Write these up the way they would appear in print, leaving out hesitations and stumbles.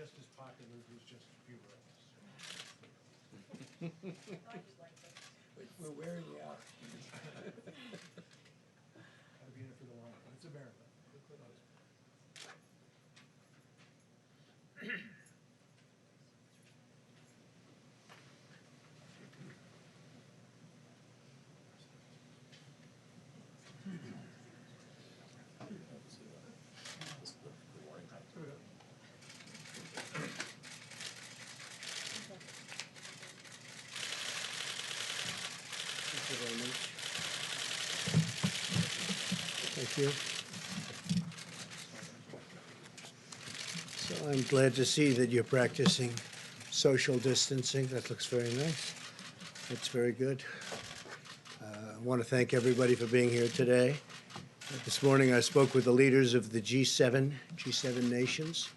just as popular, there's just fewer of us. We're wearing you out. Gotta be in it for the long run. It's a marathon. Who knows? Thank you very much. Thank you. So I'm glad to see that you're practicing social distancing. That looks very nice. That's very good. I want to thank everybody for being here today. This morning I spoke with the leaders of the G7 nations,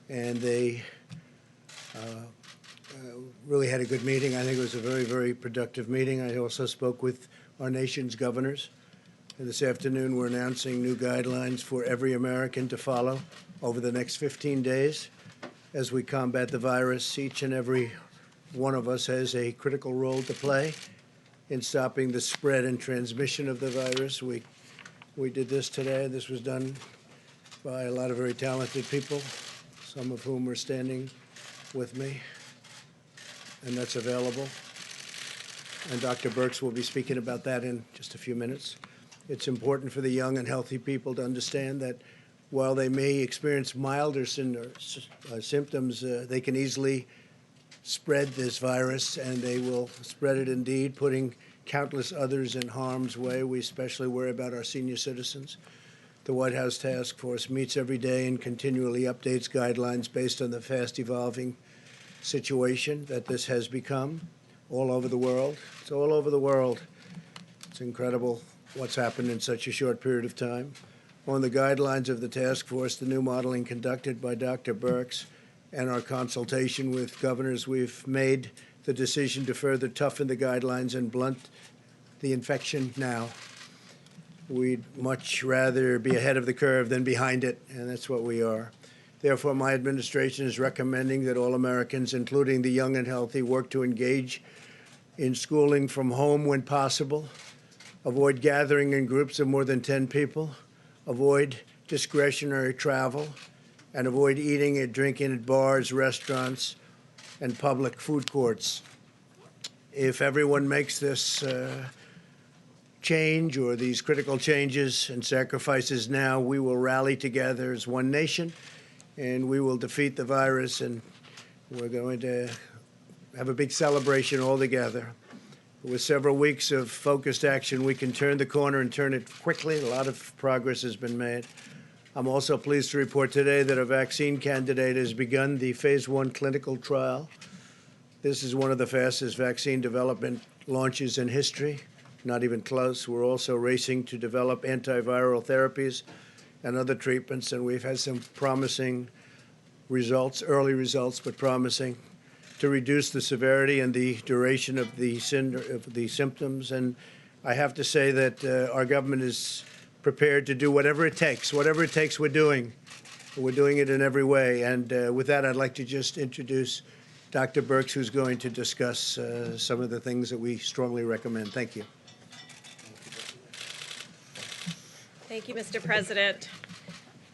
and they really had a good meeting. I think it was a very, very productive meeting. I also spoke with our nation's governors. And this afternoon, we're announcing new guidelines for every American to follow over the next 15 days as we combat the virus. Each and every one of us has a critical role to play in stopping the spread and transmission of the virus. We did this today. This was done by a lot of very talented people, some of whom are standing with me, and that's available. And Dr. Birx will be speaking about that in just a few minutes. It's important for the young and healthy people to understand that while they may experience milder symptoms, they can easily spread this virus, and they will spread it indeed, putting countless others in harm's way. We especially worry about our senior citizens. The White House Task Force meets every day and continually updates guidelines based on the fast-evolving situation that this has become all over the world. It's all over the world. It's incredible what's happened in such a short period of time. On the guidelines of the task force, the new modeling conducted by Dr. Birx, and our consultation with governors, we've made the decision to further toughen the guidelines and blunt the infection now. We'd much rather be ahead of the curve than behind it, and that's what we are. Therefore, my administration is recommending that all Americans, including the young and healthy, work to engage in schooling from home when possible, avoid gathering in groups of more than 10 people, avoid discretionary travel, and avoid eating and drinking at bars, restaurants, and public food courts. If everyone makes this change or these critical changes and sacrifices now, we will rally together as one nation, and we will defeat the virus, and we're going to have a big celebration all together. With several weeks of focused action, we can turn the corner and turn it quickly. A lot of progress has been made. I'm also pleased to report today that a vaccine candidate has begun the phase 1 clinical trial. This is one of the fastest vaccine development launches in history, not even close. We're also racing to develop antiviral therapies and other treatments, and we've had some promising results, early results, but promising, to reduce the severity and the duration of the symptoms. And I have to say that our government is prepared to do whatever it takes. Whatever it takes, we're doing. We're doing it in every way. And with that, I'd like to just introduce Dr. Birx, who's going to discuss some of the things that we strongly recommend. Thank you. Thank you, Mr. President.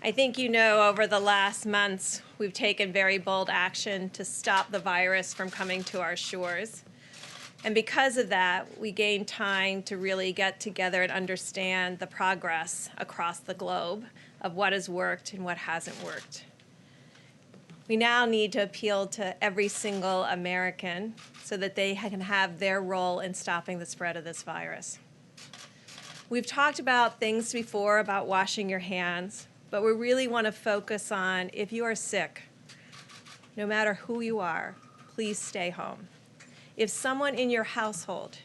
I think you know over the last months, we've taken very bold action to stop the virus from coming to our shores. And because of that, we gained time to really get together and understand the progress across the globe of what has worked and what hasn't worked. We now need to appeal to every single American so that they can have their role in stopping the spread of this virus. We've talked about things before about washing your hands, but we really want to focus on if you are sick, no matter who you are, please stay home. If someone in your household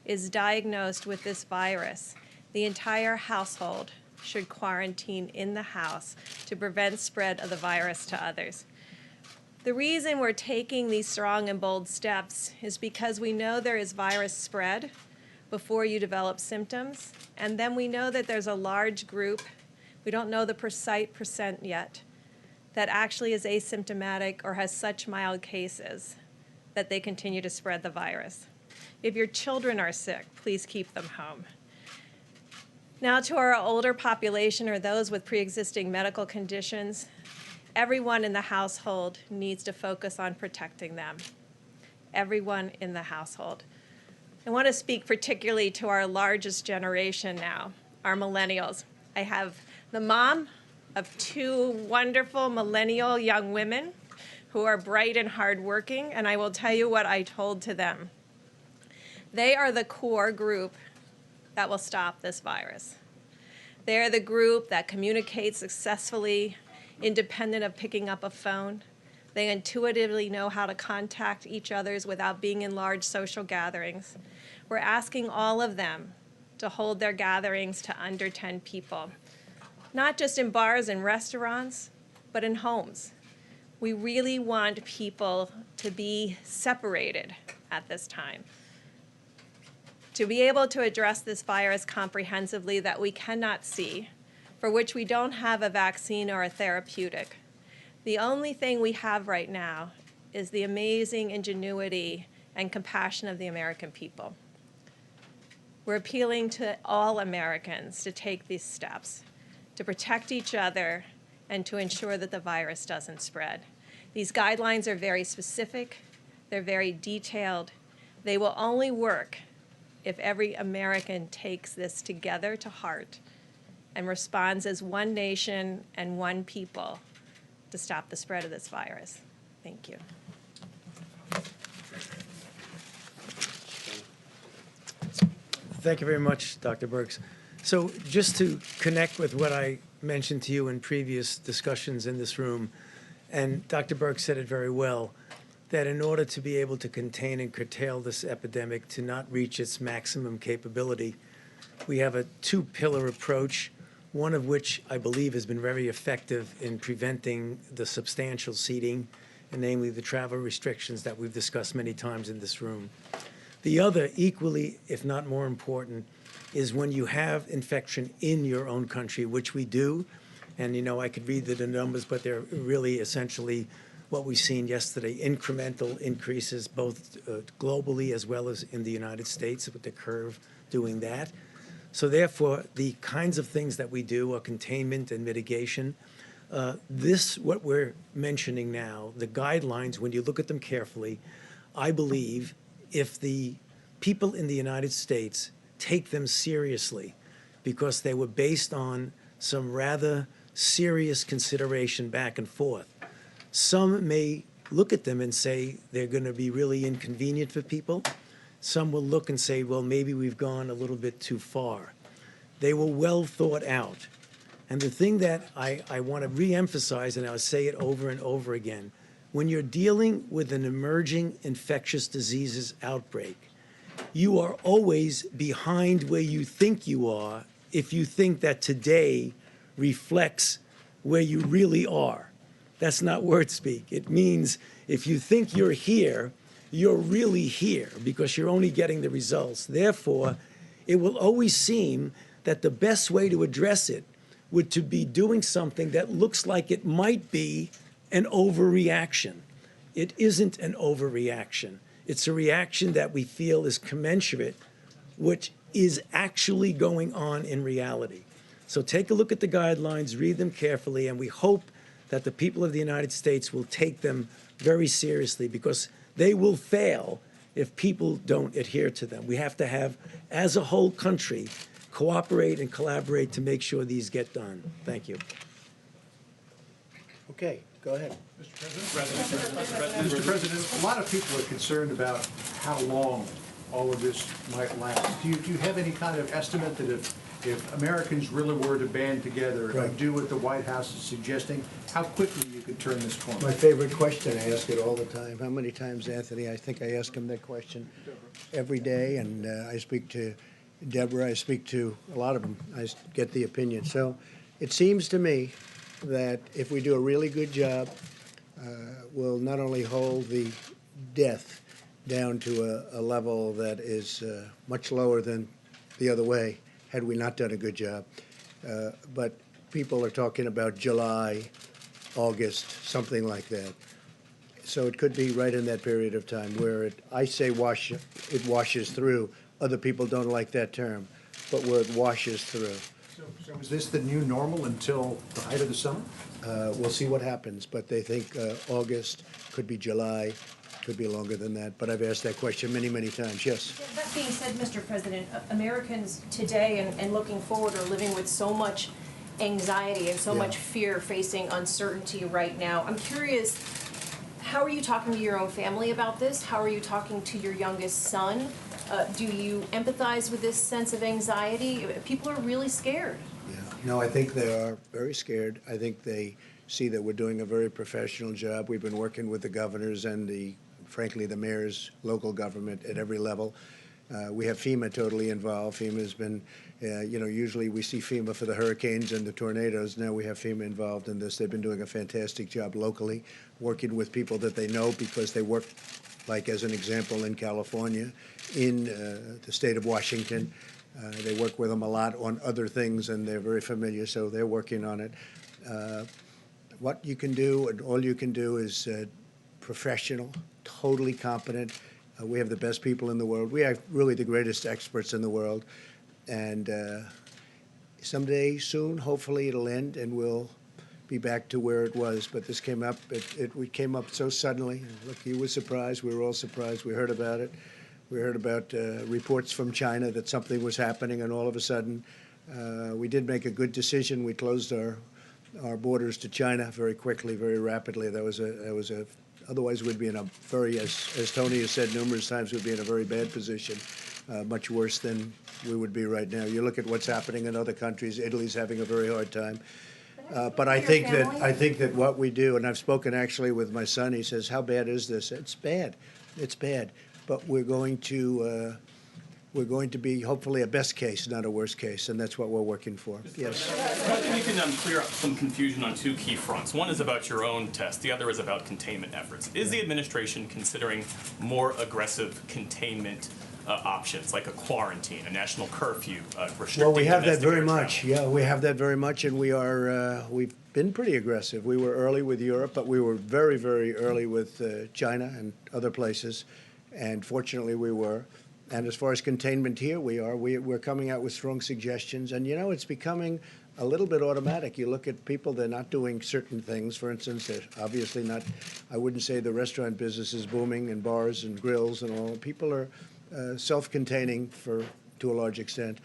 is diagnosed with this virus, the entire household should quarantine in the house to prevent spread of the virus to others. The reason we're taking these strong and bold steps is because we know there is virus spread before you develop symptoms, and then we know that there's a large group, we don't know the precise percent yet, that actually is asymptomatic or has such mild cases that they continue to spread the virus. If your children are sick, please keep them home. Now to our older population or those with pre-existing medical conditions, everyone in the household needs to focus on protecting them. Everyone in the household. I want to speak particularly to our largest generation now, our millennials. I have the mom of two wonderful millennial young women who are bright and hardworking, and I will tell you what I told to them. They are the core group that will stop this virus. They are the group that communicates successfully, independent of picking up a phone. They intuitively know how to contact each other without being in large social gatherings. We're asking all of them to hold their gatherings to under 10 people, not just in bars and restaurants, but in homes. We really want people to be separated at this time, to be able to address this virus comprehensively that we cannot see, for which we don't have a vaccine or a therapeutic. The only thing we have right now is the amazing ingenuity and compassion of the American people. We're appealing to all Americans to take these steps, to protect each other, and to ensure that the virus doesn't spread. These guidelines are very specific, they're very detailed. They will only work if every American takes this together to heart and responds as one nation and one people to stop the spread of this virus. Thank you. Thank you very much, Dr. Birx. So just to connect with what I mentioned to you in previous discussions in this room, and Dr. Birx said it very well, that in order to be able to contain and curtail this epidemic to not reach its maximum capability, we have a two-pillar approach, one of which I believe has been very effective in preventing the substantial seeding, and namely the travel restrictions that we've discussed many times in this room. The other, equally, if not more important, is when you have infection in your own country, which we do, and I could read the numbers, but they're really essentially what we've seen yesterday, incremental increases both globally as well as in the United States, with the curve doing that. So therefore, the kinds of things that we do are containment and mitigation. What we're mentioning now, the guidelines, when you look at them carefully, I believe if the people in the United States take them seriously, because they were based on some rather serious consideration back and forth. Some may look at them and say they're going to be really inconvenient for people. Some will look and say, well, maybe we've gone a little bit too far. They were well thought out. And the thing that I want to reemphasize, and I'll say it over and over again, when you're dealing with an emerging infectious diseases outbreak, you are always behind where you think you are if you think that today reflects where you really are. That's not word speak. It means if you think you're here, you're really here because you're only getting the results. Therefore, it will always seem that the best way to address it would to be doing something that looks like it might be an overreaction. It isn't an overreaction. It's a reaction that we feel is commensurate, which is actually going on in reality. So take a look at the guidelines, read them carefully, and we hope that the people of the United States will take them very seriously, because they will fail if people don't adhere to them. We have to have, as a whole country, cooperate and collaborate to make sure these get done. Thank you. Okay, go ahead. Mr. President, a lot of people are concerned about how long all of this might last. Do you have any kind of estimate that if Americans really were to band together Right. and do what the White House is suggesting, how quickly you could turn this corner? My favorite question, I ask it all the time. How many times, Anthony? I think I ask him that question every day, and I speak to Deborah, I speak to a lot of them. I get the opinion. So it seems to me that if we do a really good job, we'll not only hold the death down to a level that is much lower than the other way, had we not done a good job. But people are talking about July, August, something like that. So it could be right in that period of time where I say it washes through. Other people don't like that term, but where it washes through. So is this the new normal until the height of the summer? We'll see what happens, but they think August, could be July, could be longer than that. But I've asked that question many, many times. Yes. That being said, Mr. President, Americans today and looking forward are living with so much anxiety and so Yeah. much fear facing uncertainty right now. I'm curious, how are you talking to your own family about this? How are you talking to your youngest son? Do you empathize with this sense of anxiety? People are really scared. Yeah. No, I think they are very scared. I think they see that we're doing a very professional job. We've been working with the governors and frankly, the mayor's local government at every level. We have FEMA totally involved. FEMA has been, usually we see FEMA for the hurricanes and the tornadoes. Now we have FEMA involved in this. They've been doing a fantastic job locally, working with people that they know because they work, like as an example, in California, in the state of Washington. They work with them a lot on other things, and they're very familiar, so they're working on it. What you can do, and all you can do, is professional, totally competent. We have the best people in the world. We have really the greatest experts in the world. And someday soon, hopefully it'll end and we'll be back to where it was. But this came up, it came up so suddenly. Look, you were surprised. We were all surprised. We heard about it. We heard about reports from China that something was happening, and all of a sudden, we did make a good decision. We closed our borders to China very quickly, very rapidly. Otherwise we'd be in a very, as Tony has said numerous times, we'd be in a very bad position, much worse than we would be right now. You look at what's happening in other countries. Italy's having a very hard time. But I think that what we do, and I've spoken actually with my son. He says, "How bad is this?" It's bad. It's bad. But we're going to be hopefully a best case, not a worst case, and that's what we're working for. Yes. I think you can clear up some confusion on two key fronts. One is about your own test. The other is about containment efforts. Is the administration considering more aggressive containment options, like a quarantine, a national curfew, restricting Well, we have that domestic very air much. travel? Yeah, we have that very much, and we've been pretty aggressive. We were early with Europe, but we were very, very early with China and other places, and fortunately we were. And as far as containment here, we're coming out with strong suggestions. And, it's becoming a little bit automatic. You look at people, they're not doing certain things. For instance, they're obviously not, I wouldn't say the restaurant business is booming, and bars and grills and all. People are self-containing to a large extent.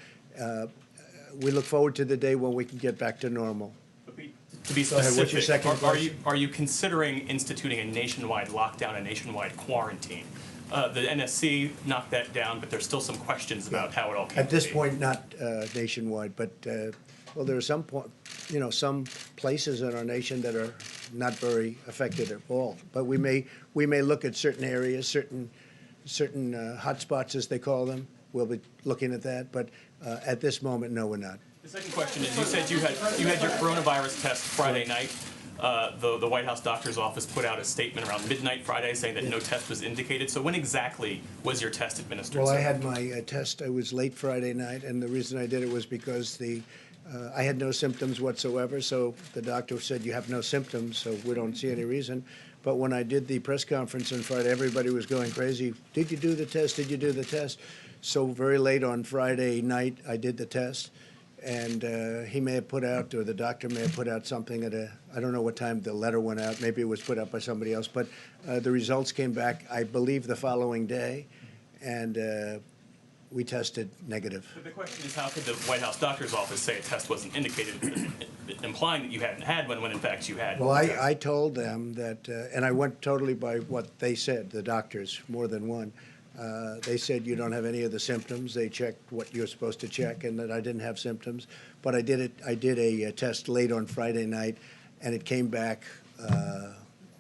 We look forward to the day when we can get back to normal. To be Go ahead, what's your specific, second question? are you considering instituting a nationwide lockdown, a nationwide quarantine? The NSC knocked that down, but there's still some questions about how it all came At to this be. point, not nationwide, but well, there are some some places in our nation that are not very affected at all. But we may look at certain areas, certain hotspots as they call them. We'll be looking at that, but at this moment, no, we're not. The second question is, you said you had your coronavirus test Friday night. The White House doctor's office put out a statement around midnight Friday saying that no test was indicated. So when exactly was your test administered? Well, I sir? had my test. I was late Friday night, and the reason I did it was because I had no symptoms whatsoever. So the doctor said, "You have no symptoms, so we don't see any reason." But when I did the press conference on Friday, everybody was going crazy. Did you do the test? Did you do the test? So very late on Friday night, I did the test. And he may have put out, or the doctor may have put out something I don't know what time the letter went out. Maybe it was put out by somebody else. But the results came back, I believe, the following day. And we tested negative. But the question is, how could the White House doctor's office say a test wasn't indicated, implying that you hadn't had one when in fact you had? Well, I told them that, and I went totally by what they said, the doctors, more than one. They said you don't have any of the symptoms. They checked what you're supposed to check, and that I didn't have symptoms. But I did a test late on Friday night, and it came back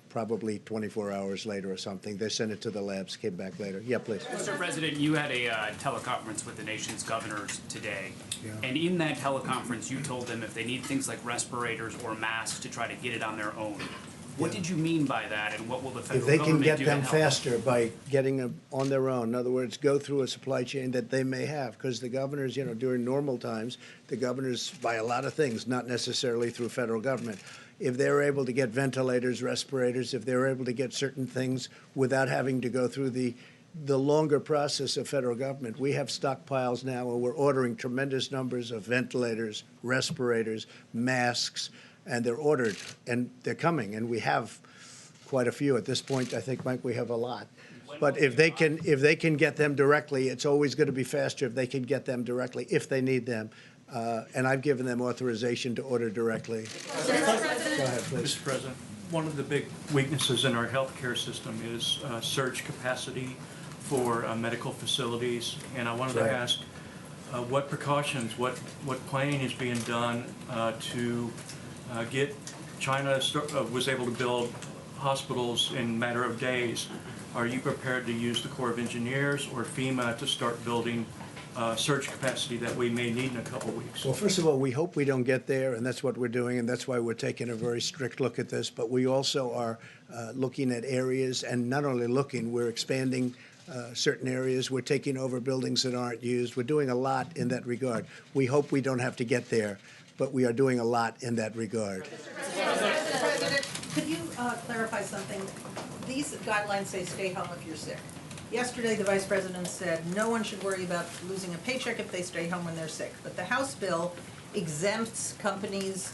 probably 24 hours later or something. They sent it to the labs, came back later. Yeah, please. Mr. President, you had a teleconference with the nation's governors today. Yeah. And in that teleconference, you told them if they need things like respirators or masks to try to get it on their own. What did you mean by that, and what will the federal If they can government get do to them help? faster by getting them on their own, in other words, go through a supply chain that they may have, because the governors, during normal times, the governors buy a lot of things, not necessarily through federal government. if they're able to get ventilators, respirators, if they're able to get certain things without having to go through the longer process of federal government. We have stockpiles now, and we're ordering tremendous numbers of ventilators, respirators, masks, and they're ordered, and they're coming, and we have quite a few at this point. I think, Mike, we have a lot. But if they can get them directly, it's always going to be faster if they can get them directly if they need them. And I've given them authorization to order directly. Go ahead, please. Mr. President, one of the big weaknesses in our healthcare system is surge capacity for medical facilities. And I wanted to ask what precautions, what planning is being done to get China was able to build hospitals in a matter of days. Are you prepared to use the Corps of Engineers or FEMA to start building surge capacity that we may need in a couple weeks? Well, first of all, we hope we don't get there, and that's what we're doing, and that's why we're taking a very strict look at this. But we also are looking at areas, and not only looking, we're expanding certain areas. We're taking over buildings that aren't used. We're doing a lot in that regard. We hope we don't have to get there, but we are doing a lot in that regard. Mr. President, could you clarify something? These guidelines say stay home if you're sick. Yesterday, the Vice President said no one should worry about losing a paycheck if they stay home when they're sick. But the House bill exempts companies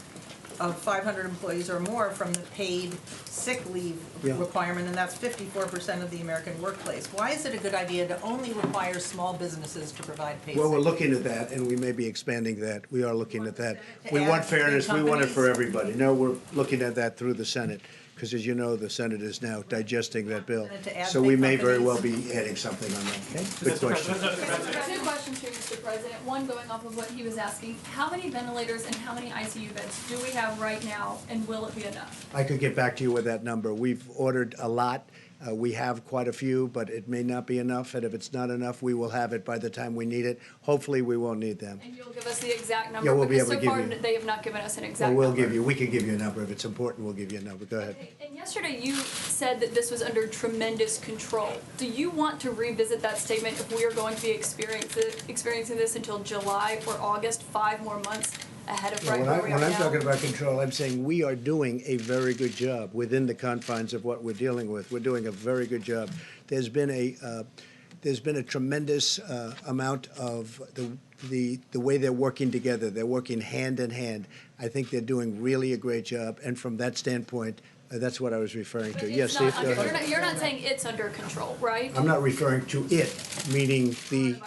of 500 employees or more from the paid sick leave requirement, and that's 54% of the American workplace. Why is it a good idea to only require small businesses to provide paid sick leave? Well, we're looking at that, and we may be expanding that. We are looking at that. We want fairness. We want it for everybody. No, we're looking at that through the Senate, because as you know, the Senate is now digesting that bill. So we may very well be adding something on that. Okay? Good question. Two questions here, Mr. President. One, going off of what he was asking, how many ventilators and how many ICU beds do we have right now, and will it be enough? I could get back to you with that number. We've ordered a lot. We have quite a few, but it may not be enough, and if it's not enough, we will have it by the time we need it. Hopefully, we won't need them. And you'll give us the exact number? Yeah, we'll be able to because give so far, you. they have not given us an exact Well, number. we can give you a number. If it's important, we'll give you a number. Go ahead. Okay. And yesterday, you said that this was under tremendous control. Do you want to revisit that statement if we are going to be experiencing this until July or August, 5 more months ahead of right where we are When I'm now? talking about control, I'm saying we are doing a very good job within the confines of what we're dealing with. We're doing a very good job. There's been a tremendous amount of the way they're working together. They're working hand in hand. I think they're doing really a great job. And from that standpoint, that's what I was referring to. Yes, Steve, go ahead. You're not saying it's under control, right? I'm not referring to it, meaning the.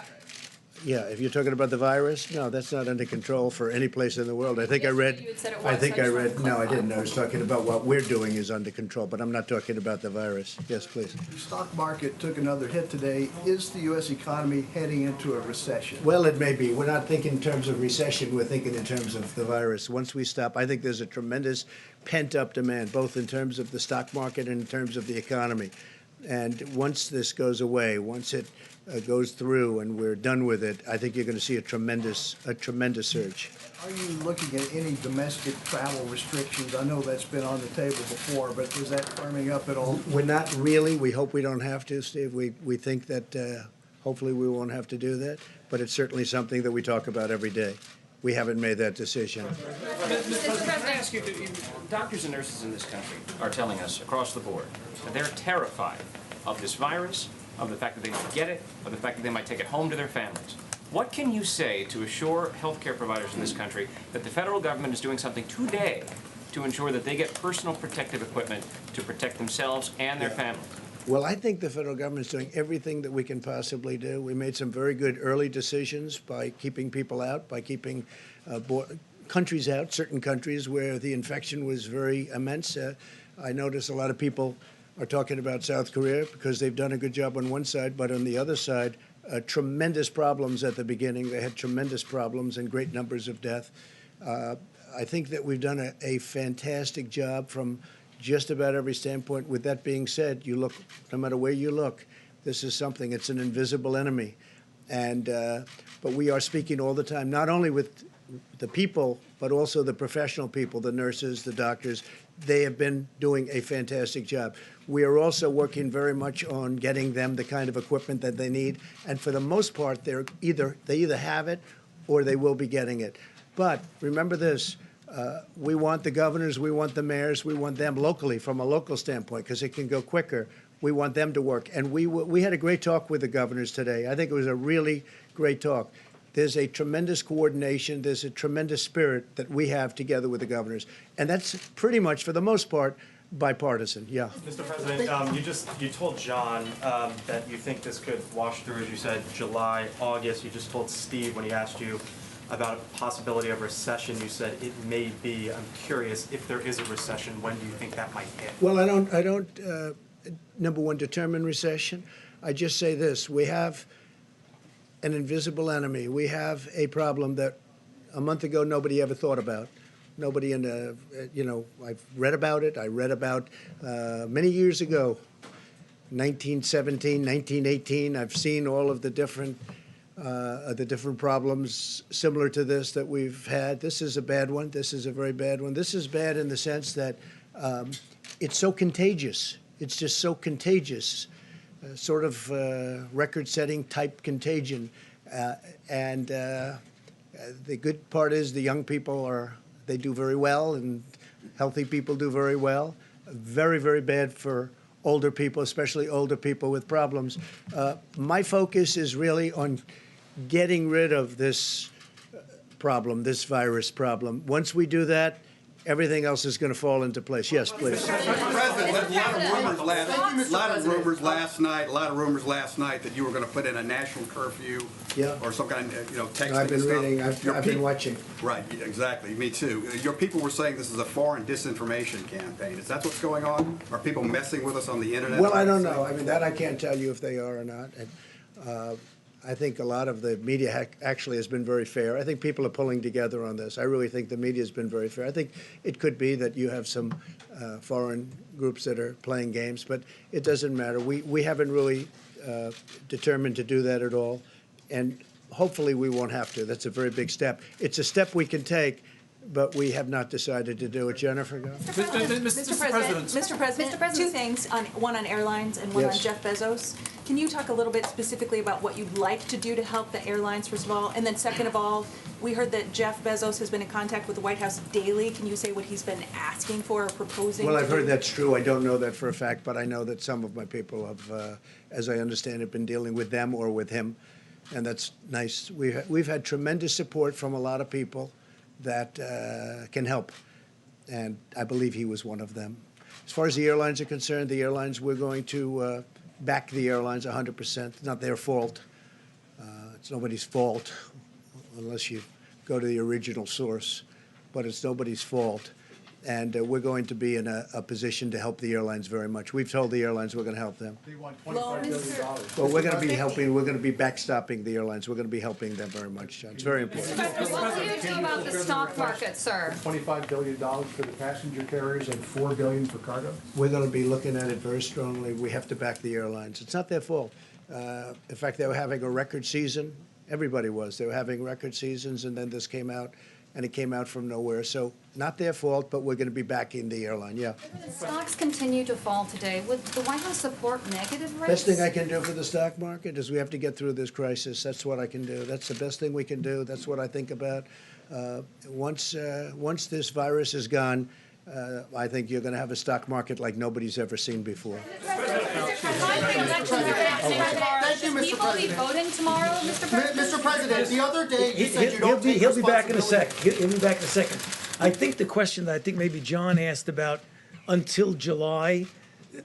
Yeah, if you're talking about the virus, no, that's not under control for any place in the world. I think I read. You had said it was, I think so I just wanted read. to No, I clarify. didn't. I was talking about what we're doing is under control, but I'm not talking about the virus. Yes, please. The stock market took another hit today. Is the U.S. economy heading into a recession? Well, it may be. We're not thinking in terms of recession. We're thinking in terms of the virus. Once we stop, I think there's a tremendous pent-up demand, both in terms of the stock market and in terms of the economy. And once this goes away, once it goes through and we're done with it, I think you're going to see a tremendous surge. Are you looking at any domestic travel restrictions? I know that's been on the table before, but is that firming up at all? We're not really. We hope we don't have to, Steve. We think that hopefully we won't have to do that, but it's certainly something that we talk about every day. We haven't made that decision. Mr. President, can I ask you, doctors and nurses in this country are telling us across the board that they're terrified of this virus, of the fact that they might get it, of the fact that they might take it home to their families. What can you say to assure healthcare providers in this country that the federal government is doing something today to ensure that they get personal protective equipment to protect themselves and their families? Well, I think the federal government is doing everything that we can possibly do. We made some very good early decisions by keeping people out, by keeping countries out, certain countries where the infection was very immense. I notice a lot of people are talking about South Korea because they've done a good job on one side, but on the other side, tremendous problems at the beginning. They had tremendous problems and great numbers of death. I think that we've done a fantastic job from just about every standpoint. With that being said, you look, no matter where you look, this is something, it's an invisible enemy. And, but we are speaking all the time, not only with the people, but also the professional people, the nurses, the doctors. They have been doing a fantastic job. We are also working very much on getting them the kind of equipment that they need. And for the most part, they either have it or they will be getting it. But remember this, We want the governors, we want the mayors, we want them locally, from a local standpoint, because it can go quicker. We want them to work. And we had a great talk with the governors today. I think it was a really great talk. There's a tremendous coordination. There's a tremendous spirit that we have together with the governors. And that's pretty much, for the most part, bipartisan. Yeah. Mr. President, you told John that you think this could wash through, as you said, July, August. You just told Steve when he asked you about a possibility of recession, you said it may be. I'm curious, if there is a recession, when do you think that might hit? Well, I don't number one, determine recession. I just say this: we have an invisible enemy. We have a problem that a month ago nobody ever thought about. Nobody in the, I've read about it. I read about many years ago, 1917, 1918. I've seen all of the different problems similar to this that we've had. This is a bad one. This is a very bad one. This is bad in the sense that it's so contagious. It's just so contagious, sort of record-setting type contagion. And the good part is the young people they do very well, and healthy people do very well. Very, very bad for older people, especially older people with problems. My focus is really on getting rid of this problem, this virus problem. Once we do that, everything else is going to fall into place. Yes, please. Mr. President, a lot of rumors last night that you were going to put in a national curfew, or some kind of texting. I've been reading. I've been watching. Right, exactly. Me too. Your people were saying this is a foreign disinformation campaign. Is that what's going on? Are people messing with us on the internet? Well, I don't know. I mean, that I can't tell you if they are or not. And, I think a lot of the media actually has been very fair. I think people are pulling together on this. I really think the media has been very fair. I think it could be that you have some foreign groups that are playing games, but it doesn't matter. We haven't really determined to do that at all, and hopefully we won't have to. That's a very big step. It's a step we can take, but we have not decided to do it. Jennifer, go. Mr. President, two things, one on airlines and one on Jeff Bezos. Can you talk a little bit specifically about what you'd like to do to help the airlines, first of all? And then second of all, we heard that Jeff Bezos has been in contact with the White House daily. Can you say what he's been asking for or proposing? Well, I've heard that's true. I don't know that for a fact, but I know that some of my people have, as I understand it, been dealing with them or with him, and that's nice. We've had tremendous support from a lot of people that can help, and I believe he was one of them. As far as the airlines are concerned, we're going to back the airlines 100%. It's not their fault. It's nobody's fault unless you go to the original source, but it's nobody's fault. And we're going to be in a position to help the airlines very much. We've told the airlines we're going to help them. They want $25 billion. Well, we're going to be helping. We're going to be backstopping the airlines. We're going to be helping them very much. It's very important. What do you do about the stock market, sir? $25 billion for the passenger carriers and $4 billion for cargo. We're going to be looking at it very strongly. We have to back the airlines. It's not their fault. In fact, they were having a record season. Everybody was. They were having record seasons, and then this came out, and it came out from nowhere. So not their fault, but we're going to be backing the airline, yeah. The stocks continue to fall today. Would the White House support negative rates? Best thing I can do for the stock market is we have to get through this crisis. That's what I can do. That's the best thing we can do. That's what I think about. Once this virus is gone, I think you're going to have a stock market like nobody's ever seen before. Thank you, Mr. President. People be voting tomorrow, Mr. President? Mr. President, the other day you said you don't take He'll be back in a second. He'll be back in a second. I think the question that I think maybe John asked about until July,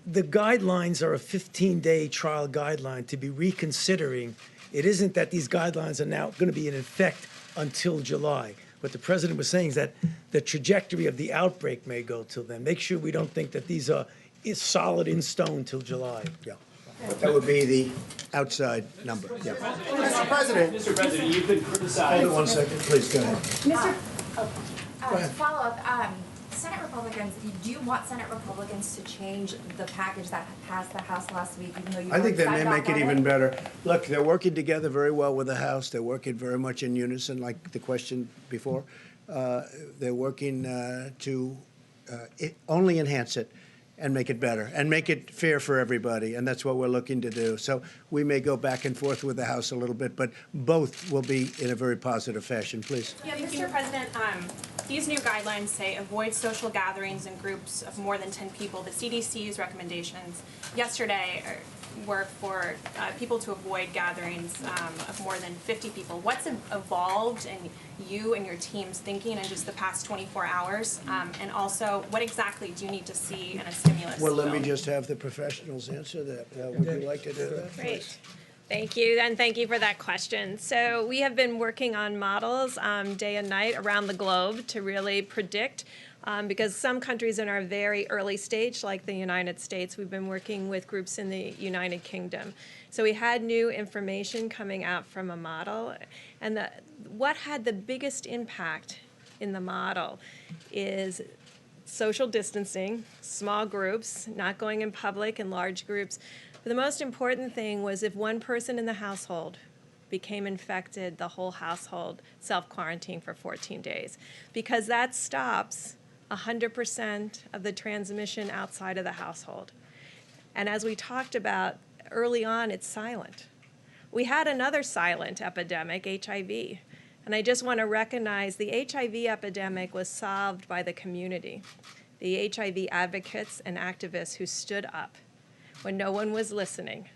the guidelines are a 15-day trial guideline to be reconsidering. It isn't that these guidelines are now going to be in effect until July. What the president was saying is that the trajectory of the outbreak may go till then. Make sure we don't think that these are solid in stone till July. Yeah. That would be the outside number. Yeah. Mr. President, you've been criticized. Hold on 1 second, please. Go ahead. To follow up, Senate Republicans, do you want Senate Republicans to change the package that passed the House last week, even though you I think they may decided make it on even better. Look, they're working together very well with the House. They're working very much in unison, like the question before. They're working to only enhance it and make it better and make it fair for everybody, and that's what we're looking to do. So we may go back and forth with the House a little bit, but both will be in a very positive fashion. Please. Yeah, Mr. President, these new guidelines say avoid social gatherings in groups of more than 10 people. The CDC's recommendations yesterday were for people to avoid gatherings of more than 50 people. What's evolved in you and your team's thinking in just the past 24 hours? And also, what exactly do you need to see in a stimulus Well, let me bill? just have the professionals answer that. Would you like to do that? Great. Thank you, and thank you for that question. So we have been working on models day and night around the globe to really predict, because some countries in our very early stage, like the United States, we've been working with groups in the United Kingdom. So we had new information coming out from a model, and what had the biggest impact in the model is social distancing, small groups, not going in public in large groups. But the most important thing was if one person in the household became infected, the whole household self-quarantined for 14 days, because that stops 100% of the transmission outside of the household. And as we talked about early on, it's silent. We had another silent epidemic, HIV. And I just want to recognize the HIV epidemic was solved by the community, the HIV advocates and activists who stood up when no one was listening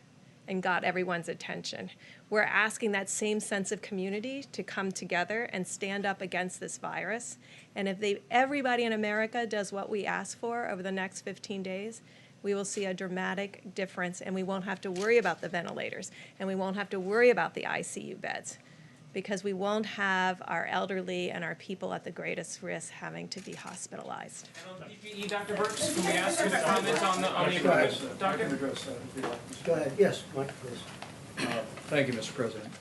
and got everyone's attention. We're asking that same sense of community to come together and stand up against this virus. And if everybody in America does what we ask for over the next 15 days, we will see a dramatic difference, and we won't have to worry about the ventilators, and we won't have to worry about the ICU beds, because we won't have our elderly and our people at the greatest risk having to be hospitalized. PPE, Dr. Birx, can we ask you to comment on the equipment, Doctor? Go ahead. Yes, Mike, please. Thank you, Mr. President.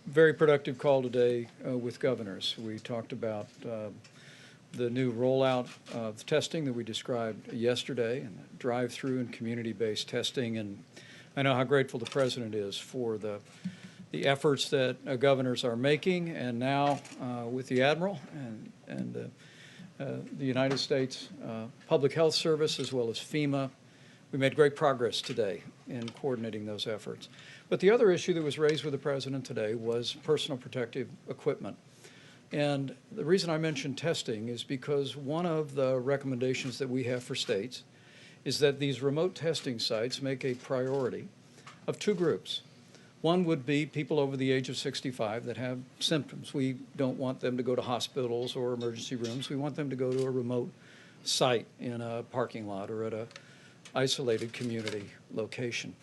Very productive call today with governors. We talked about the new rollout of testing that we described yesterday, and drive-through and community-based testing. And I know how grateful the President is for the efforts that governors are making, and now with the Admiral and the United States Public Health Service as well as FEMA, we made great progress today in coordinating those efforts. But the other issue that was raised with the President today was personal protective equipment. And the reason I mentioned testing is because one of the recommendations that we have for states is that these remote testing sites make a priority of two groups. One would be people over the age of 65 that have symptoms. We don't want them to go to hospitals or emergency rooms. We want them to go to a remote site in a parking lot or at a isolated community location.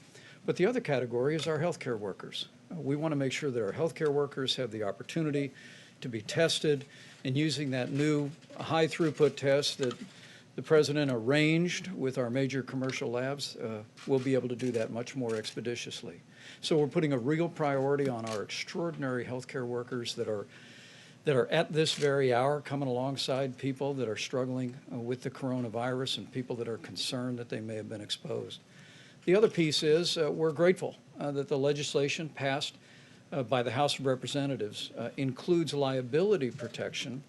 But the other category is our healthcare workers. We want to make sure that our healthcare workers have the opportunity to be tested, and using that new high throughput test that the President arranged with our major commercial labs, we'll be able to do that much more expeditiously. So we're putting a real priority on our extraordinary healthcare workers that are at this very hour coming alongside people that are struggling with the coronavirus and people that are concerned that they may have been exposed. The other piece is we're grateful that the legislation passed by the House of Representatives includes liability protection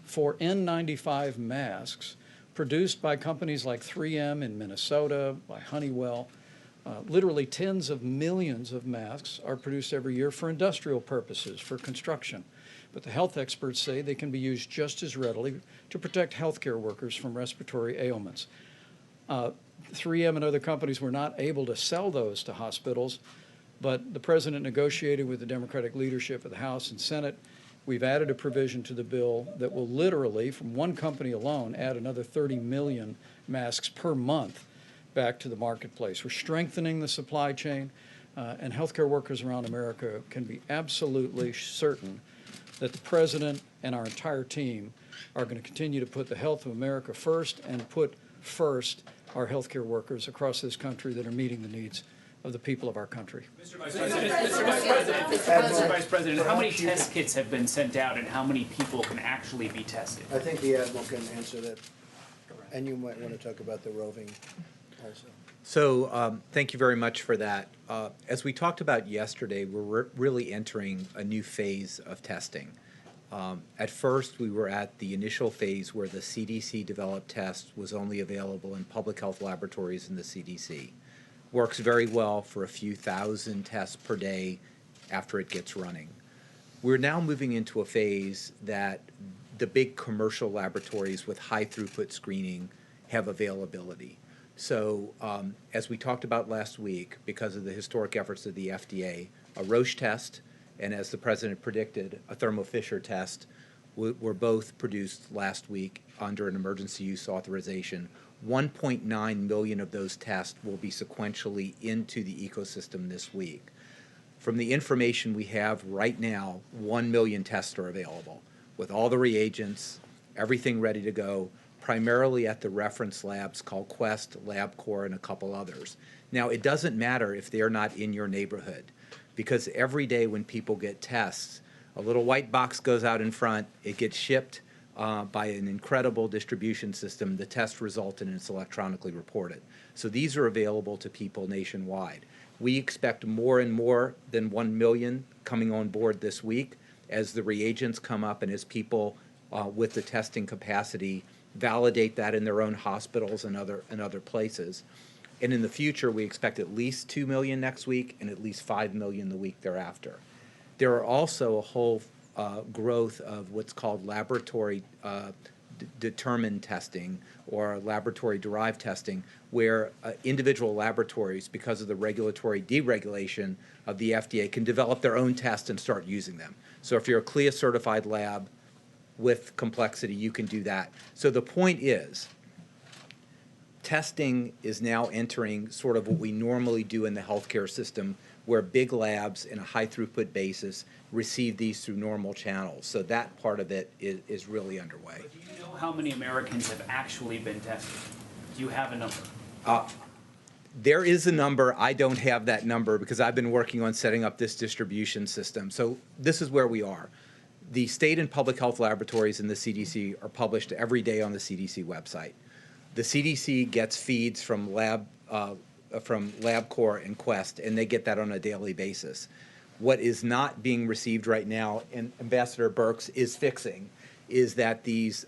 for N95 masks produced by companies like 3M in Minnesota, by Honeywell. Literally tens of millions of masks are produced every year for industrial purposes, for construction. But the health experts say they can be used just as readily to protect healthcare workers from respiratory ailments. 3M and other companies were not able to sell those to hospitals, but the President negotiated with the Democratic leadership of the House and Senate. We've added a provision to the bill that will literally, from one company alone, add another 30 million masks per month back to the marketplace. We're strengthening the supply chain, and healthcare workers around America can be absolutely certain that the President and our entire team are going to continue to put the health of America first and put first our healthcare workers across this country that are meeting the needs of the people of our country. Mr. Vice President, how many test kits have been sent out and how many people can actually be tested? I think the Admiral can answer that. And you might want to talk about the roving also. So thank you very much for that. As we talked about yesterday, we're really entering a new phase of testing. At first, we were at the initial phase where the CDC-developed test was only available in public health laboratories in the CDC. Works very well for a few thousand tests per day after it gets running. We're now moving into a phase that the big commercial laboratories with high throughput screening have availability. So as we talked about last week, because of the historic efforts of the FDA, a Roche test, and as the President predicted, a Thermo Fisher test were both produced last week under an emergency use authorization. 1.9 million of those tests will be sequentially into the ecosystem this week. From the information we have right now, 1 million tests are available with all the reagents, everything ready to go, primarily at the reference labs called Quest, LabCorp, and a couple others. Now, it doesn't matter if they're not in your neighborhood, because every day when people get tests, a little white box goes out in front, it gets shipped by an incredible distribution system, the test result, and it's electronically reported. So these are available to people nationwide. We expect more and more than 1 million coming on board this week as the reagents come up and as people with the testing capacity validate that in their own hospitals and other places. And in the future, we expect at least 2 million next week and at least 5 million the week thereafter. There are also a whole growth of what's called laboratory determined testing or laboratory-derived testing, where individual laboratories, because of the regulatory deregulation of the FDA, can develop their own tests and start using them. So if you're a CLIA-certified lab with complexity, you can do that. So the point is, testing is now entering sort of what we normally do in the healthcare system, where big labs in a high throughput basis receive these through normal channels. So that part of it is really underway. But do you know how many Americans have actually been tested? Do you have a number? There is a number. I don't have that number because I've been working on setting up this distribution system. So this is where we are. The state and public health laboratories in the CDC are published every day on the CDC website. The CDC gets feeds from LabCorp and Quest, and they get that on a daily basis. What is not being received right now, and Ambassador Birx is fixing, is that these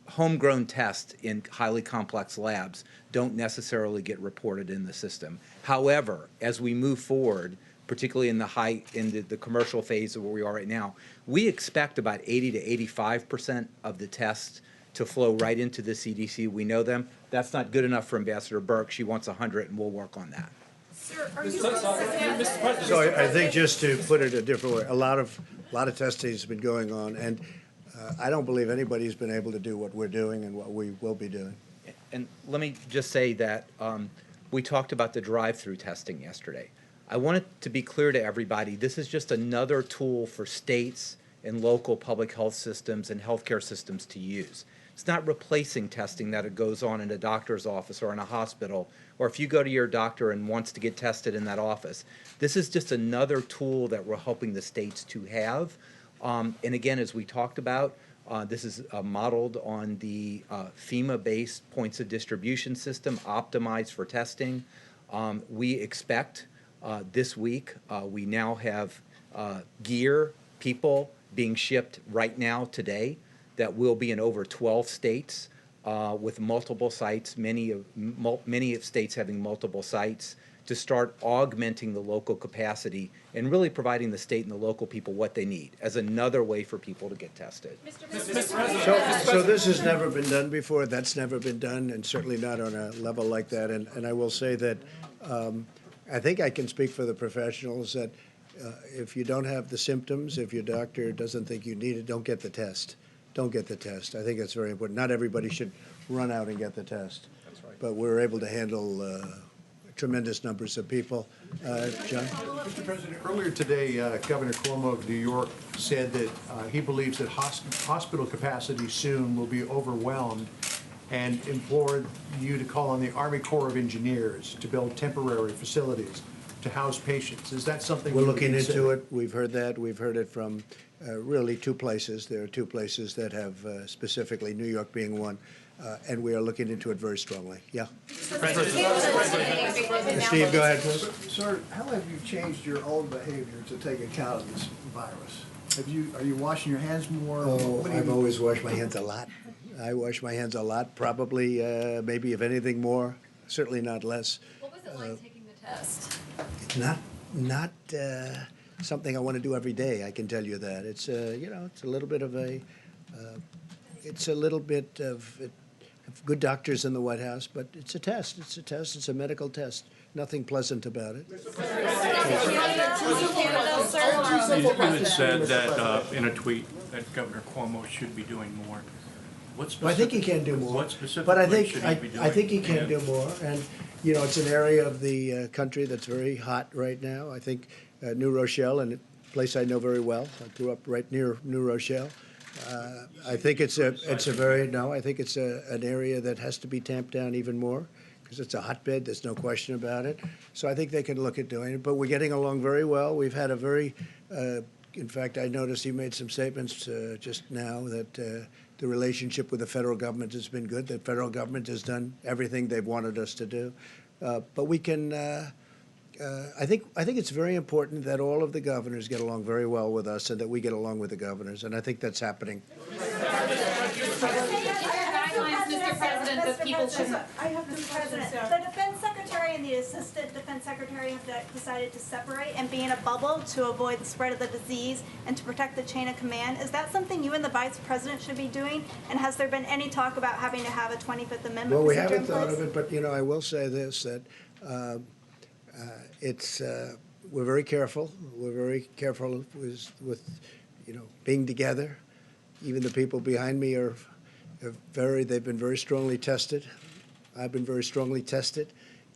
homegrown tests in highly complex labs don't necessarily get reported in the system. However, as we move forward, particularly in the commercial phase of where we are right now, we expect about 80 to 85% of the tests to flow right into the CDC. We know them. That's not good enough for Ambassador Birx. She wants 100, and we'll work on that. Sir, are you So I think just to put it a different way, a lot of testing has been going on, and I don't believe anybody's been able to do what we're doing and what we will be doing. And let me just say that we talked about the drive-through testing yesterday. I want it to be clear to everybody, this is just another tool for states and local public health systems and healthcare systems to use. It's not replacing testing that goes on in a doctor's office or in a hospital, or if you go to your doctor and wants to get tested in that office. This is just another tool that we're helping the states to have. And again, as we talked about, this is modeled on the FEMA-based points of distribution system optimized for testing. We expect this week, we now have gear, people being shipped right now today that will be in over 12 states with multiple sites, many of states having multiple sites, to start augmenting the local capacity and really providing the state and the local people what they need as another way for people to get tested. So this has never been done before. That's never been done, and certainly not on a level like that. And I will say that I think I can speak for the professionals that if you don't have the symptoms, if your doctor doesn't think you need it, don't get the test. Don't get the test. I think that's very important. Not everybody should run out and get the test. That's right. But we're able to handle tremendous numbers of people. John? Mr. President, earlier today, Governor Cuomo of New York said that he believes that hospital capacity soon will be overwhelmed and implored you to call on the Army Corps of Engineers to build temporary facilities to house patients. Is that something we're looking into it? We've heard that. We've heard it from really two places. There are two places that have specifically, New York being one, and we are looking into it very strongly. Yeah. Steve, go ahead, please. Sir, how have you changed your own behavior to take account of this virus? Are you washing your hands more? Oh, I've always washed my hands a lot. I wash my hands a lot, probably, maybe if anything more, certainly not less. What was it like taking the test? something I want to do every day. I can tell you that. It's it's a little bit of good doctors in the White House, but it's a test. It's a test. It's a medical test. Nothing pleasant about it. You had said that in a tweet that Governor Cuomo should be doing more. I think he can do more. What specifically but I think should he be doing? I think he can do more, and it's an area of the country that's very hot right now. I think New Rochelle, and a place I know very well. I grew up right near New Rochelle. I think it's an area that has to be tamped down even more because it's a hotbed. There's no question about it. So I think they can look at doing it. But we're getting along very well. We've had a very, in fact, I noticed he made some statements just now that the relationship with the federal government has been good. The federal government has done everything they've wanted us to do. But we can. I think it's very important that all of the governors get along very well with us and that we get along with the governors, and I think that's happening. Mr. President, that people shouldn't. I have Mr. President. The defense secretary and the assistant defense secretary have decided to separate and be in a bubble to avoid the spread of the disease and to protect the chain of command. Is that something you and the vice president should be doing? And has there been any talk about having to have a 25th Amendment? Well, we haven't thought of it, but I will say this, that we're very careful. We're very careful with being together. Even the people behind me they've been very strongly tested. I've been very strongly tested,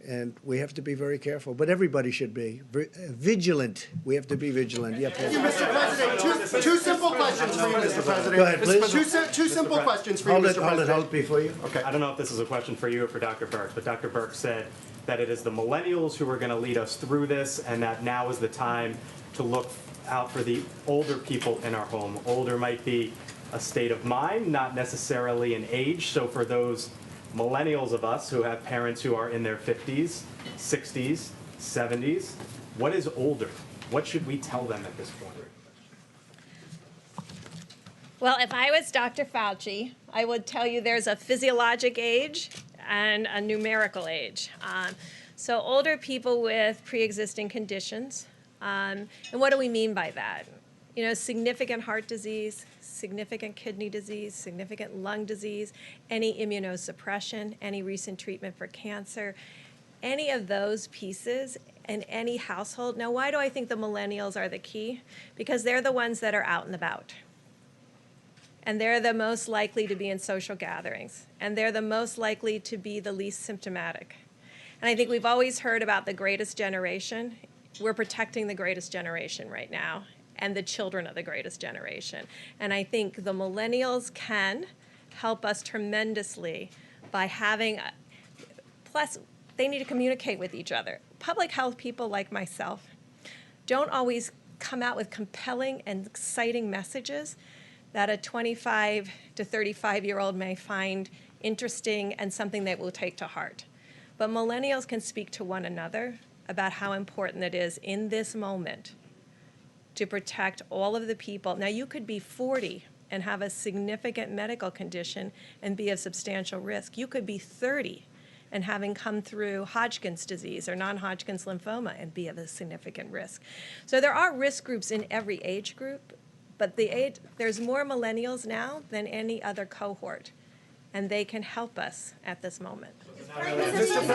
and we have to be very careful. But everybody should be vigilant. We have to be vigilant. Yeah, Thank you, Mr. President. Two simple questions for you, Mr. President. Go ahead, please. Two simple questions for you, Mr. President. Hold it before you. Okay. I don't know if this is a question for you or for Dr. Birx, but Dr. Birx said that it is the millennials who are going to lead us through this, and that now is the time to look out for the older people in our home. Older might be a state of mind, not necessarily an age. So for those millennials of us who have parents who are in their 50s, 60s, 70s, what is older? What should we tell them at this point? Well, if I was Dr. Fauci, I would tell you there's a physiologic age and a numerical age. So older people with pre-existing conditions. And what do we mean by that? Significant heart disease, significant kidney disease, significant lung disease, any immunosuppression, any recent treatment for cancer, any of those pieces in any household. Now, why do I think the millennials are the key? Because they're the ones that are out and about. And they're the most likely to be in social gatherings. And they're the most likely to be the least symptomatic. And I think we've always heard about the greatest generation. We're protecting the greatest generation right now, and the children of the greatest generation. And I think the millennials can help us tremendously by having, plus they need to communicate with each other. Public health people like myself don't always come out with compelling and exciting messages that a 25 to 35-year-old may find interesting and something they will take to heart. But millennials can speak to one another about how important it is in this moment to protect all of the people. Now, you could be 40 and have a significant medical condition and be of substantial risk. You could be 30 and having come through Hodgkin's disease or non-Hodgkin's lymphoma and be of a significant risk. So there are risk groups in every age group, but there's more millennials now than any other cohort, and they can help us at this moment. Mr.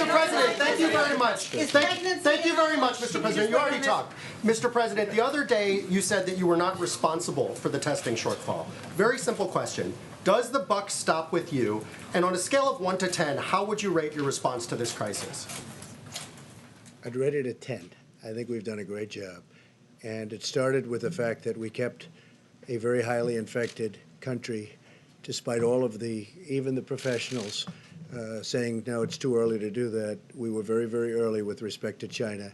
President, thank you very much. Thank you very much, Mr. President. You already talked. Mr. President, the other day you said that you were not responsible for the testing shortfall. Very simple question. Does the buck stop with you? And on a scale of 1 to 10, how would you rate your response to this crisis? I'd rate it a 10. I think we've done a great job. And it started with the fact that we kept a very highly infected country, despite all of even the professionals saying, no, it's too early to do that. We were very, very early with respect to China.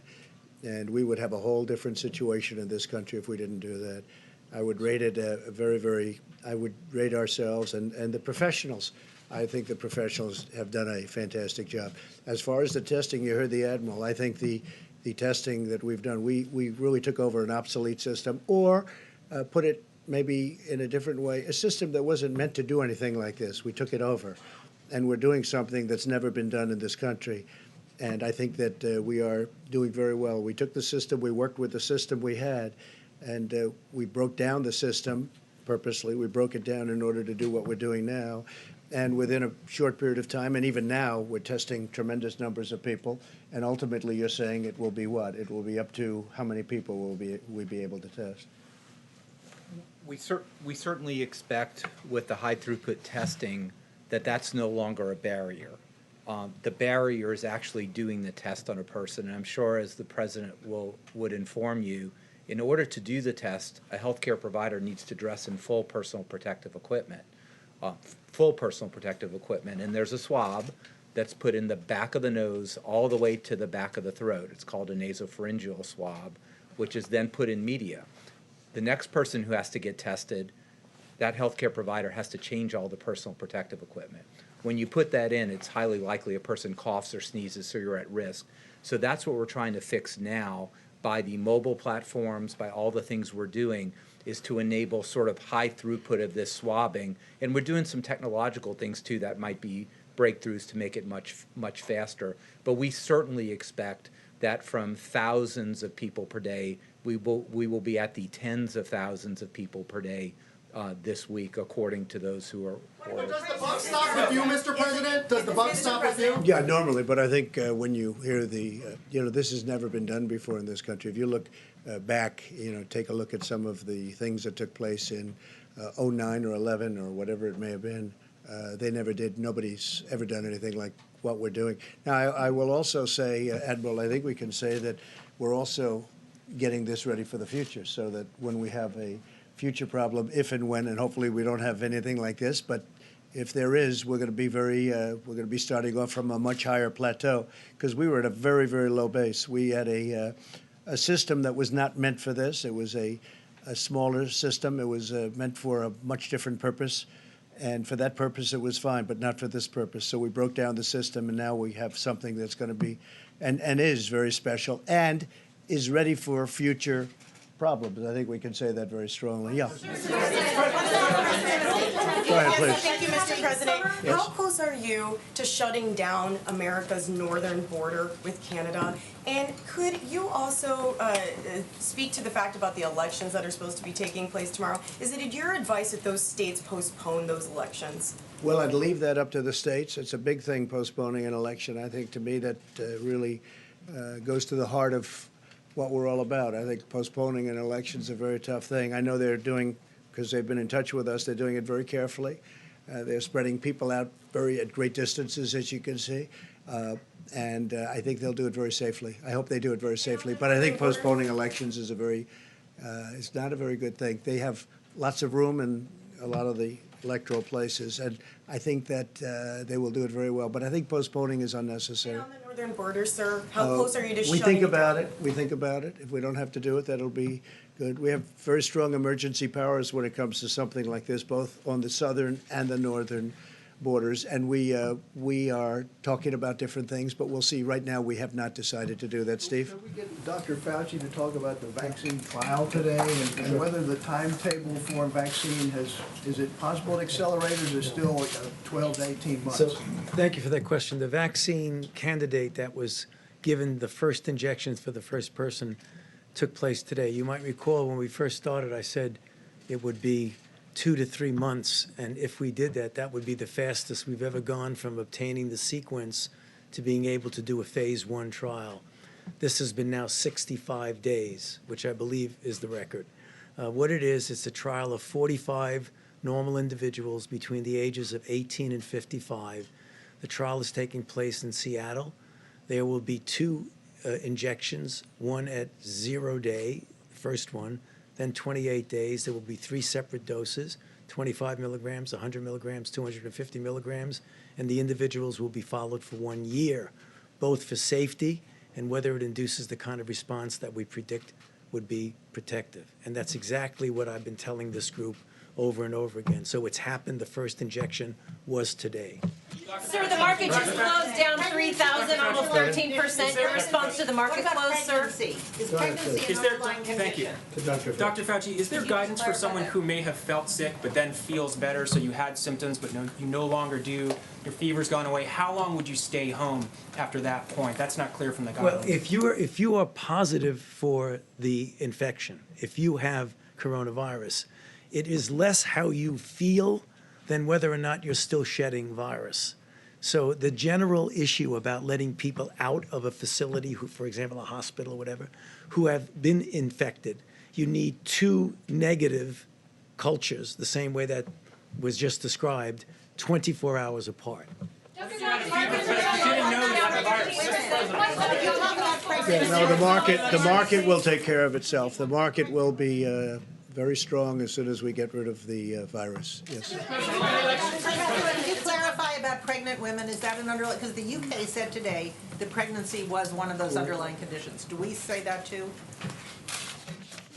And we would have a whole different situation in this country if we didn't do that. I would rate it I would rate ourselves and the professionals. I think the professionals have done a fantastic job. As far as the testing, you heard the Admiral. I think the testing that we've done, we really took over an obsolete system, or put it maybe in a different way, a system that wasn't meant to do anything like this. We took it over, and we're doing something that's never been done in this country. And I think that we are doing very well. We took the system, we worked with the system we had, and we broke down the system purposely. We broke it down in order to do what we're doing now. And within a short period of time, and even now, we're testing tremendous numbers of people. And ultimately, you're saying it will be what? It will be up to how many people will we be able to test? We certainly expect with the high throughput testing that that's no longer a barrier. The barrier is actually doing the test on a person. And I'm sure, as the president would inform you, in order to do the test, a healthcare provider needs to dress in full personal protective equipment. And there's a swab that's put in the back of the nose all the way to the back of the throat. It's called a nasopharyngeal swab, which is then put in media. The next person who has to get tested, that healthcare provider has to change all the personal protective equipment. When you put that in, it's highly likely a person coughs or sneezes, so you're at risk. So that's what we're trying to fix now by the mobile platforms, by all the things we're doing, is to enable sort of high throughput of this swabbing. And we're doing some technological things too that might be breakthroughs to make it much faster. But we certainly expect that from thousands of people per day, we will be at the tens of thousands of people per day this week, according to those who are. Does the buck stop with you, Mr. President? Does the buck stop with you? Yeah, normally, but I think when you hear the, this has never been done before in this country. If you look back, take a look at some of the things that took place in 09 or 11 or whatever it may have been. They never did. Nobody's ever done anything like what we're doing. Now, I will also say, Admiral, I think we can say that we're also getting this ready for the future, so that when we have a future problem, if and when, and hopefully we don't have anything like this, but if there is, we're going to be we're going to be starting off from a much higher plateau, because we were at a very, very low base. We had a system that was not meant for this. It was a smaller system. It was meant for a much different purpose, and for that purpose it was fine, but not for this purpose. So we broke down the system, and now we have something that's going to be, and is very special, and is ready for future problems. I think we can say that very strongly. Yeah. Go ahead, please. Thank you, Mr. President. Yes. How close are you to shutting down America's northern border with Canada? And could you also speak to the fact about the elections that are supposed to be taking place tomorrow? Is it your advice that those states postpone those elections? Well, I'd leave that up to the states. It's a big thing, postponing an election. I think, to me, that really goes to the heart of what we're all about. I think postponing an election is a very tough thing. I know they're doing, because they've been in touch with us, they're doing it very carefully. They're spreading people out at great distances, as you can see. And I think they'll do it very safely. I hope they do it very safely. But I think postponing elections is it's not a very good thing. They have lots of room in a lot of the electoral places, and I think that they will do it very well. But I think postponing is unnecessary. And on the northern border, sir, how close are you to shutting We think it about down? it. We think about it. If we don't have to do it, that'll be good. We have very strong emergency powers when it comes to something like this, both on the southern and the northern borders. And we are talking about different things, but we'll see. Right now, we have not decided to do that. Steve? Could we get Dr. Fauci to talk about the vaccine trial today and whether the timetable for vaccine is it possible to accelerate, or is it still 12 to 18 months? So, thank you for that question. The vaccine candidate that was given the first injections for the first person took place today. You might recall when we first started, I said it would be 2 to 3 months, and if we did that, that would be the fastest we've ever gone from obtaining the sequence to being able to do a phase 1 trial. This has been now 65 days, which I believe is the record. What it is, it's a trial of 45 normal individuals between the ages of 18 and 55. The trial is taking place in Seattle. There will be 2 injections, one at 0 day, first one, then 28 days. There will be 3 separate doses, 25 milligrams, 100 milligrams, 250 milligrams, and the individuals will be followed for 1 year, both for safety and whether it induces the kind of response that we predict would be protective. And that's exactly what I've been telling this group over and over again. So it's happened. The first injection was today. Sir, the market just closed down 3,000, almost 13% in response to the market close, sir. Is Go ahead, pregnancy please. an underlying Thank you. condition? To Dr. Dr. Fauci, is there Can you guidance for clarify someone that? who may have felt sick but then feels better, so you had symptoms but you no longer do, your fever's gone away? How long would you stay home after that point? That's not clear from the guidelines. Well, if you are positive for the infection, if you have coronavirus, it is less how you feel than whether or not you're still shedding virus. So the general issue about letting people out of a facility, who, for example, a hospital or whatever, who have been infected, you need 2 negative cultures, the same way that was just described, 24 hours apart. Yeah, no, the market will take care of itself. The market will be very strong as soon as we get rid of the virus. Yes. Can you clarify about pregnant women? Is that an underlying, because the UK said today that pregnancy was one of those underlying conditions. Do we say that too?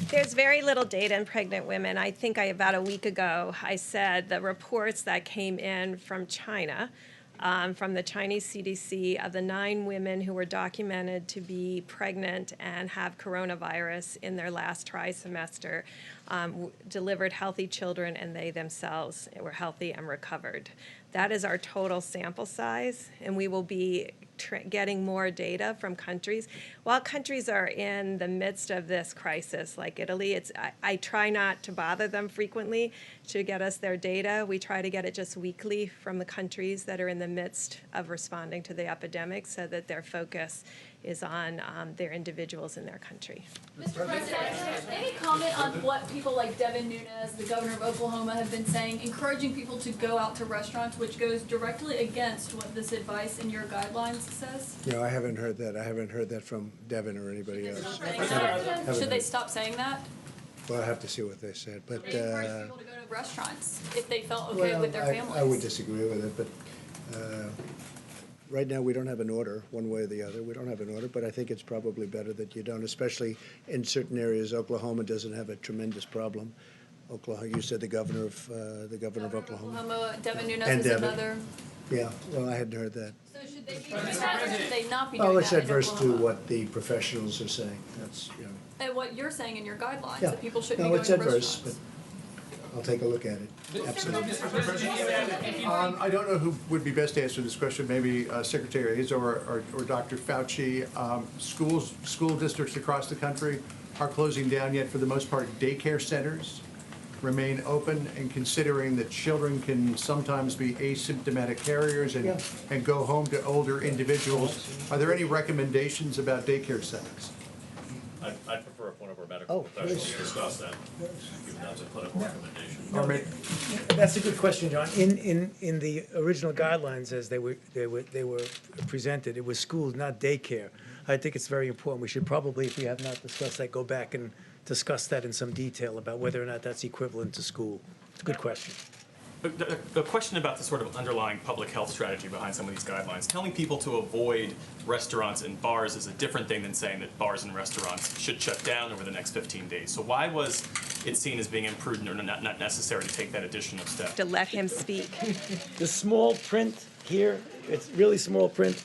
There's very little data in pregnant women. I think about a week ago, I said the reports that came in from China, from the Chinese CDC, of the 9 women who were documented to be pregnant and have coronavirus in their last trimester, delivered healthy children, and they themselves were healthy and recovered. That is our total sample size, and we will be getting more data from countries. While countries are in the midst of this crisis, like Italy, I try not to bother them frequently to get us their data. We try to get it just weekly from the countries that are in the midst of responding to the epidemic, so that their focus is on their individuals in their country. Mr. President, any comment on what people like Devin Nunes, the governor of Oklahoma, have been saying, encouraging people to go out to restaurants, which goes directly against what this advice in your guidelines says? No, I haven't heard that. I haven't heard that from Devin or anybody else. Should they stop saying that? Well, I have to see what they said, but. They encourage people to go to restaurants if they felt okay with their families. I would disagree with it, but right now we don't have an order, one way or the other. We don't have an order, but I think it's probably better that you don't, especially in certain areas. Oklahoma doesn't have a tremendous problem. Oklahoma, you said the governor of Oklahoma. Oklahoma, Devin Nunes And is Devin. another. Yeah, well, I hadn't heard that. So should they be doing that, or should they not be doing Oh, that it's in adverse to Oklahoma? what the professionals are saying. That's, And what you're saying in your guidelines, yeah. that people shouldn't No, be it's going to adverse, restaurants. but I'll take a look at it. Absolutely. I don't know who would be best to answer this question, maybe Secretary Hayes or Dr. Fauci. School districts across the country are closing down, yet for the most part, daycare centers remain open, and considering that children can sometimes be asymptomatic carriers and go home to older individuals, are there any recommendations about daycare centers? I'd prefer if one of our medical professionals discuss that, given that's a clinical recommendation. That's a good question, John. In the original guidelines as they were presented, it was schools, not daycare. I think it's very important. We should probably, if we have not discussed that, go back and discuss that in some detail about whether or not that's equivalent to school. It's a good question. The question about the sort of underlying public health strategy behind some of these guidelines, telling people to avoid restaurants and bars is a different thing than saying that bars and restaurants should shut down over the next 15 days. So why was it seen as being imprudent or not necessary to take that additional step? To let him speak. The small print here, it's really small print.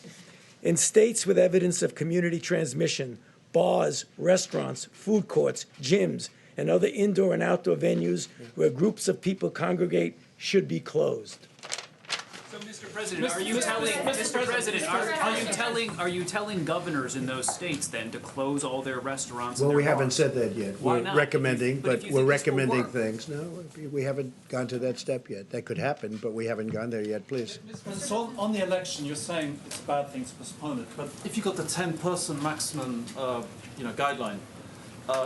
In states with evidence of community transmission, bars, restaurants, food courts, gyms, and other indoor and outdoor venues where groups of people congregate should be closed. So, Mr. President, are you telling governors in those states then to close all their restaurants? Well, and we their haven't bars? said that yet. Why We're not? recommending, But if but you we're think this will recommending work. things. No, we haven't gone to that step yet. That could happen, but we haven't gone there yet, please. So on the election, you're saying it's a bad thing to postpone it, but if you've got the 10-person maximum, guideline,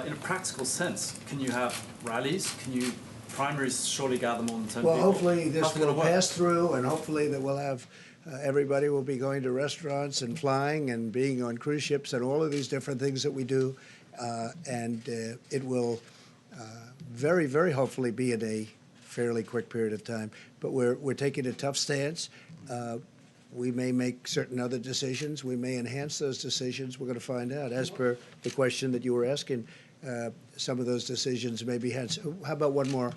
in a practical sense, can you have rallies? Can you primaries surely gather more than 10 Well, people? hopefully this How's it gonna will work? pass through, and hopefully that we'll have, everybody will be going to restaurants and flying and being on cruise ships and all of these different things that we do. And it will very, very hopefully be in a fairly quick period of time. But we're taking a tough stance. We may make certain other decisions. We may enhance those decisions. We're going to find out. As per the question that you were asking, some of those decisions maybe had. How about one more? On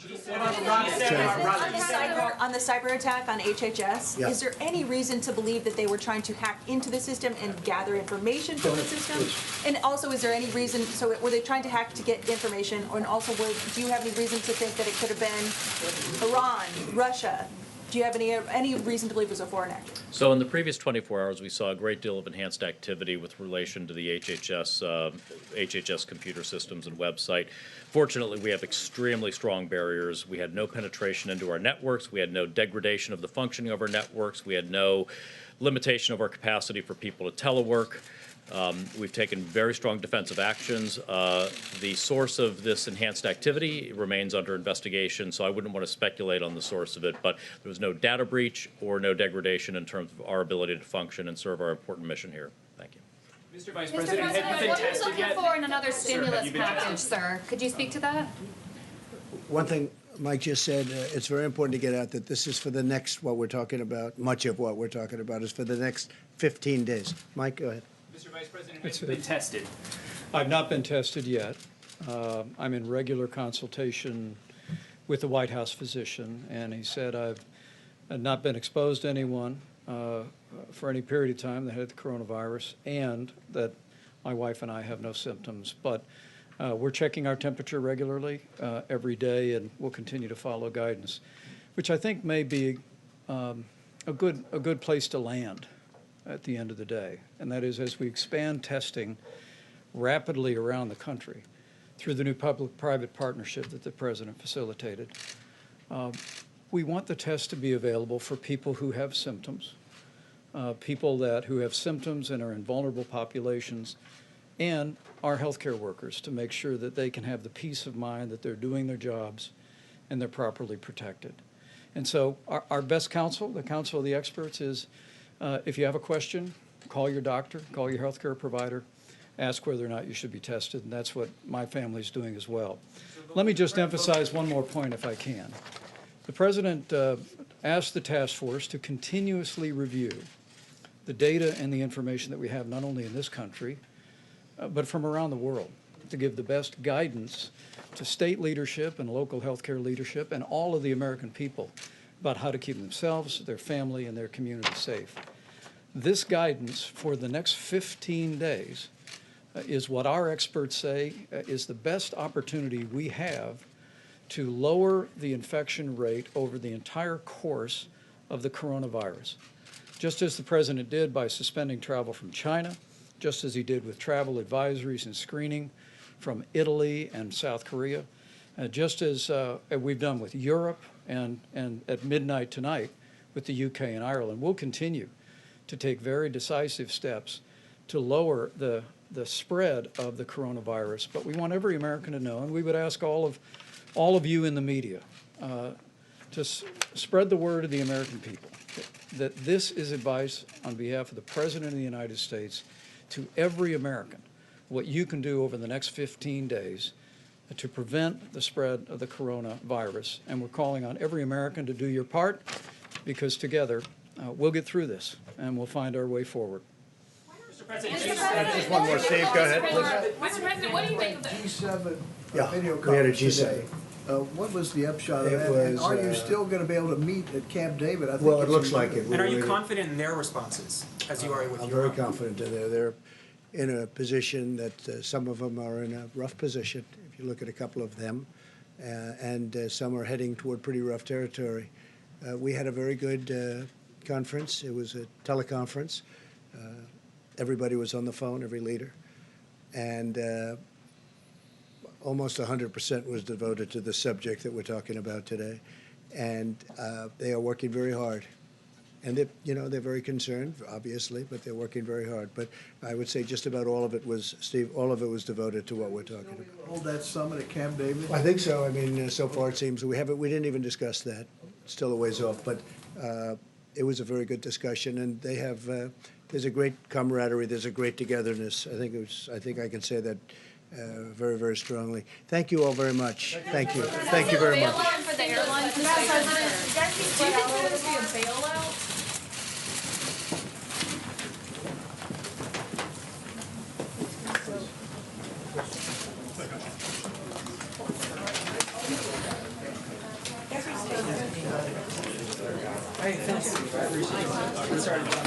the cyber attack on HHS, Yeah. is there any reason to believe that they were trying to hack into the system and gather information from the system? And also, is there any reason, so were they trying to hack to get information, and also do you have any reason to think that it could have been Iran, Russia? Do you have any reason to believe it was a foreign actor? So in the previous 24 hours, we saw a great deal of enhanced activity with relation to the HHS computer systems and website. Fortunately, we have extremely strong barriers. We had no penetration into our networks. We had no degradation of the functioning of our networks. We had no limitation of our capacity for people to telework. We've taken very strong defensive actions. The source of this enhanced activity remains under investigation, so I wouldn't want to speculate on the source of it, but there was no data breach or no degradation in terms of our ability to function and serve our important mission here. Thank you. Mr. Vice President, have you been what are you tested looking yet? for in another Sir, have stimulus you been package, tested? sir? Could you speak to that? One thing Mike just said, it's very important to get out that this is for the next, what we're talking about, much of what we're talking about is for the next 15 days. Mike, go ahead. Mr. Vice President, have you been tested? I've not been tested yet. I'm in regular consultation with the White House physician, and he said I've not been exposed to anyone for any period of time that had the coronavirus, and that my wife and I have no symptoms. But we're checking our temperature regularly every day, and we'll continue to follow guidance, which I think may be a good place to land at the end of the day. And that is, as we expand testing rapidly around the country through the new public-private partnership that the President facilitated, we want the test to be available for people who have symptoms, people who have symptoms and are in vulnerable populations, and our healthcare workers, to make sure that they can have the peace of mind that they're doing their jobs and they're properly protected. And so our best counsel, the counsel of the experts, is if you have a question, call your doctor, call your healthcare provider, ask whether or not you should be tested, and that's what my family's doing as well. Let me just emphasize one more point, if I can. The President asked the task force to continuously review the data and the information that we have, not only in this country, but from around the world, to give the best guidance to state leadership and local healthcare leadership and all of the American people about how to keep themselves, their family, and their community safe. This guidance for the next 15 days is what our experts say is the best opportunity we have to lower the infection rate over the entire course of the coronavirus. Just as the President did by suspending travel from China, just as he did with travel advisories and screening from Italy and South Korea, just as we've done with Europe and at midnight tonight with the UK and Ireland. We'll continue to take very decisive steps to lower the spread of the coronavirus. But we want every American to know, and we would ask all of you in the media to spread the word of the American people that this is advice on behalf of the President of the United States to every American, what you can do over the next 15 days to prevent the spread of the coronavirus. And we're calling on every American to do your part, because together we'll get through this and we'll find our way forward. Mr. President, Just one more, Steve, go ahead, please. Mr. President, what do you think of the G7 Yeah, video we had a conference G7. today. What was the upshot of It that? And was, are you still going to be able to meet at Camp David? I think Well, it it's looks in like June. it. And are you We're- confident in their responses, as you are with I'm Europe? very confident in there. They're in a position that some of them are in a rough position, if you look at a couple of them, and some are heading toward pretty rough territory. We had a very good conference. It was a teleconference. Everybody was on the phone, every leader. And almost 100% was devoted to the subject that we're talking about today. And they are working very hard. And they're very concerned, obviously, but they're working very hard. But I would say just about all of it was, Steve, all of it was devoted to what we're talking about. Hold that summit at Camp David? I think so. I mean, so far it seems we didn't even discuss that. It's still a ways off, but it was a very good discussion, and they have. There's a great camaraderie. There's a great togetherness. I think I can say that very, very strongly. Thank you all very much. Thank you. Thank you very much. For the airline, do you think there's going to be a bailout? started, John.